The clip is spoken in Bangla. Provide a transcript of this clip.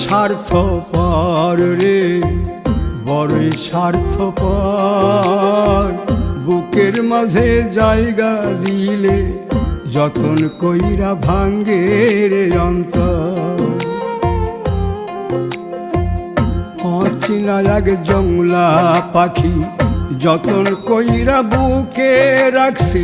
স্বার্থপর রে, বড়ই স্বার্থপর। বুকের মাঝে জায়গা দিলে যতন কইরা ভাঙ্গে রে অন্তর। অচেনা এক জংলা পাখি যতন কইরা বুকে রাখছি,